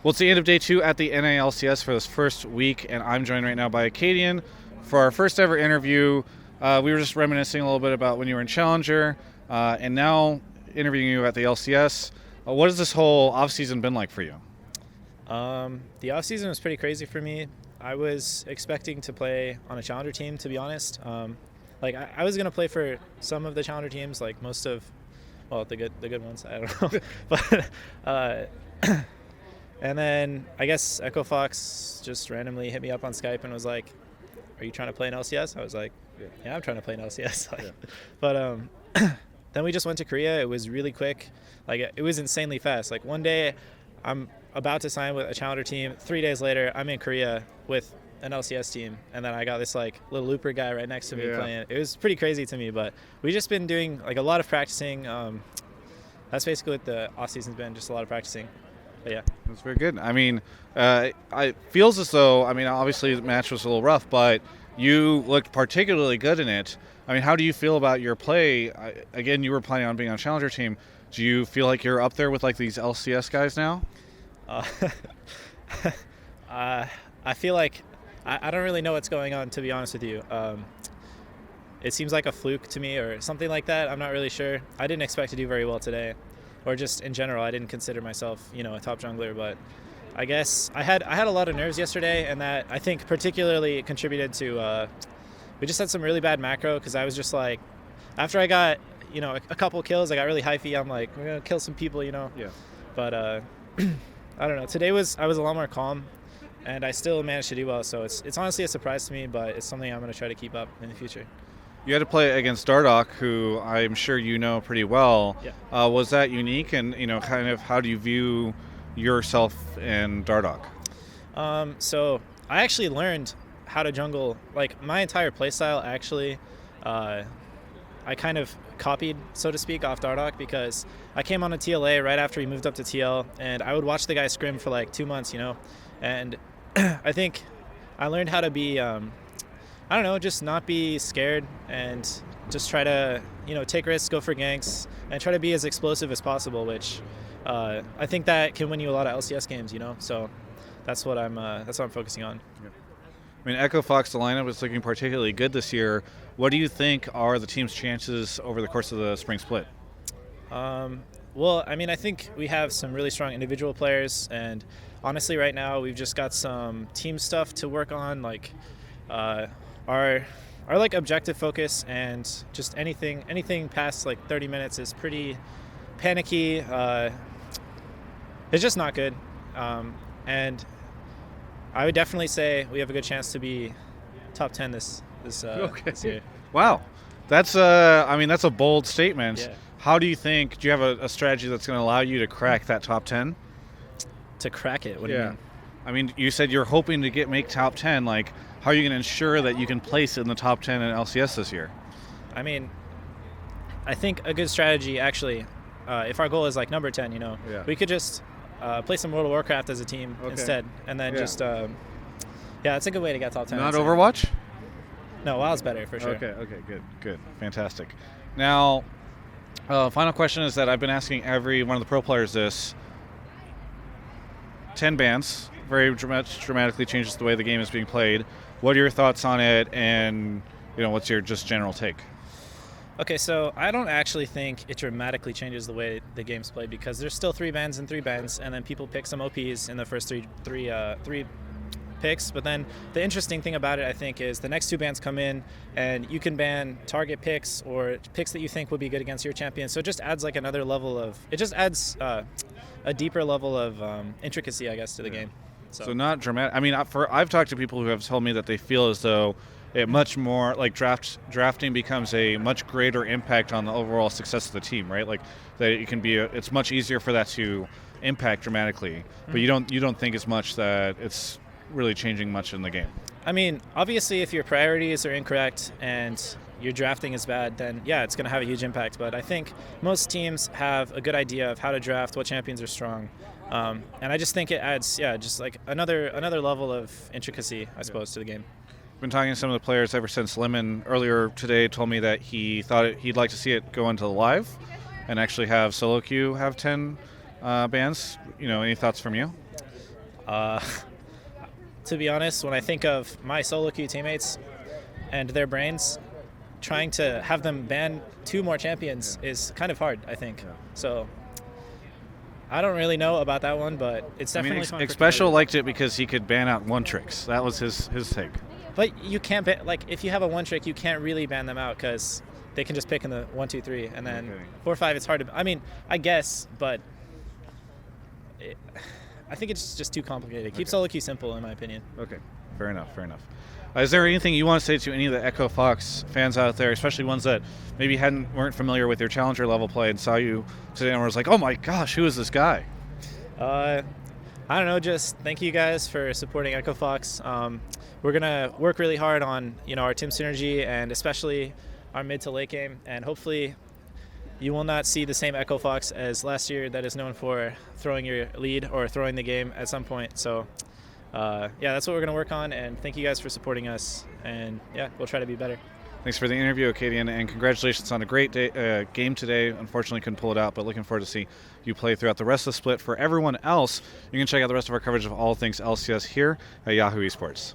Well, it's the end of day 2 at the NA LCS for this first week, and I'm joined right now by Akaadian for our first ever interview. We were just reminiscing a little bit about when you were in Challenger, and now interviewing you at the LCS. What has this whole offseason been like for you? The offseason was pretty crazy for me. I was expecting to play on a Challenger team, to be honest. I was going to play for some of the Challenger teams, like most of, well, the good ones, I don't know. But and then I guess Echo Fox just randomly hit me up on Skype and was like, "Are you trying to play an LCS?" I was like, "Yeah, I'm trying to play an LCS." But then we just went to Korea. It was really quick. It was insanely fast. Like one day I'm about to sign with a Challenger team. 3 days later, I'm in Korea with an LCS team, and then I got this little looper guy right next to me playing. It was pretty crazy to me, but we just been doing a lot of practicing. That's basically what the off season's been, just a lot of practicing. But yeah, that's very good. I mean, it feels as though, obviously the match was a little rough, but you looked particularly good in it. I mean, how do you feel about your play? Again, you were planning on being on a Challenger team. Do you feel like you're up there with these LCS guys now? I feel like I don't really know what's going on, to be honest with you. It seems like a fluke to me or something like that. I'm not really sure. I didn't expect to do very well today, or just in general. I didn't consider myself, a top jungler, but I guess I had a lot of nerves yesterday, and that I think particularly contributed to. We just had some really bad macro because I was just after I got a couple kills, I got really hypey. I'm like, we're gonna kill some people, Yeah. But I don't know. Today I was a lot more calm, and I still managed to do well. So it's honestly a surprise to me, but it's something I'm gonna try to keep up in the future. You had to play against Dardoch, who I'm sure you know pretty well. Yeah. Was that unique? And kind of how do you view yourself in Dardoch? So I actually learned how to jungle, my entire playstyle actually. I kind of copied, so to speak, off Dardoch because I came on a TLA right after he moved up to TL, and I would watch the guy scrim for 2 months, and I think I learned how to be, just not be scared and just try to, take risks, go for ganks, and try to be as explosive as possible, which I think that can win you a lot of LCS games, so that's what I'm focusing on. Yep. I mean, Echo Fox, the lineup is looking particularly good this year. What do you think are the team's chances over the course of the spring split? Well, I think we have some really strong individual players, and honestly, right now we've just got some team stuff to work on, our objective focus, and just anything past 30 minutes is pretty panicky. It's just not good, and I would definitely say we have a good chance to be top 10 this year. Wow, that's a bold statement. Yeah. How do you think? Do you have a strategy that's going to allow you to crack that top 10? To crack it? What do you mean? I mean, you said you're hoping to make top 10. How are you going to ensure that you can place in the top 10 in LCS this year? I think a good strategy, actually, if our goal is number 10, we could just play some World of Warcraft as a team instead, and then it's a good way to get top 10. Not Overwatch? No, WoW's better for sure. Okay, good, fantastic. Now, final question is that I've been asking every one of the pro players this. 10 bans very dramatically changes the way the game is being played. What are your thoughts on it, and what's your just general take? Okay, so I don't actually think it dramatically changes the way the game's played because there's still 3 bans and 3 bans, and then people pick some OPs in the first three picks. But then the interesting thing about it, I think, is the next 2 bans come in, and you can ban target picks or picks that you think would be good against your champion. So it just adds another level of – it just adds a deeper level of intricacy, I guess, to the game. So not dramatic. I've talked to people who have told me that they feel as though it much more drafting becomes a much greater impact on the overall success of the team, right? That it can be it's much easier for that to impact dramatically, but you don't think as much that it's really changing much in the game. Obviously, if your priorities are incorrect and your drafting is bad, then it's going to have a huge impact. But I think most teams have a good idea of how to draft, what champions are strong. And I just think it adds, another level of intricacy, I suppose, to the game. I've been talking to some of the players ever since Lemon earlier today told me that he thought he'd like to see it go into live and actually have solo queue have 10 bans. Any thoughts from you? Uh, to be honest, when I think of my solo queue teammates and their brains, trying to have them ban 2 more champions is kind of hard, I think. Yeah. So I don't really know about that one, but it's definitely fun. Special liked it because he could ban out one tricks. That was his take. But you can't ban, like, if you have a one trick, you can't really ban them out because they can just pick in the 1, 2, 3, and then 4, 5. It's hard to. I mean, I guess, but I think it's just too complicated. Keep solo queue simple, in my opinion. Okay, fair enough. Is there anything you want to say to any of the Echo Fox fans out there, especially ones that maybe weren't familiar with your challenger level play and saw you today and was like, oh my gosh, who is this guy? I don't know. Just thank you guys for supporting Echo Fox. We're gonna work really hard on our team synergy and especially our mid to late game, and hopefully you will not see the same Echo Fox as last year that is known for throwing your lead or throwing the game at some point. So yeah, that's what we're gonna work on, and thank you guys for supporting us, and yeah, we'll try to be better. Thanks for the interview, Akaadian, and congratulations on a great game today. Unfortunately, couldn't pull it out, but looking forward to see you play throughout the rest of the split. For everyone else, you can check out the rest of our coverage of all things LCS here at Yahoo Esports.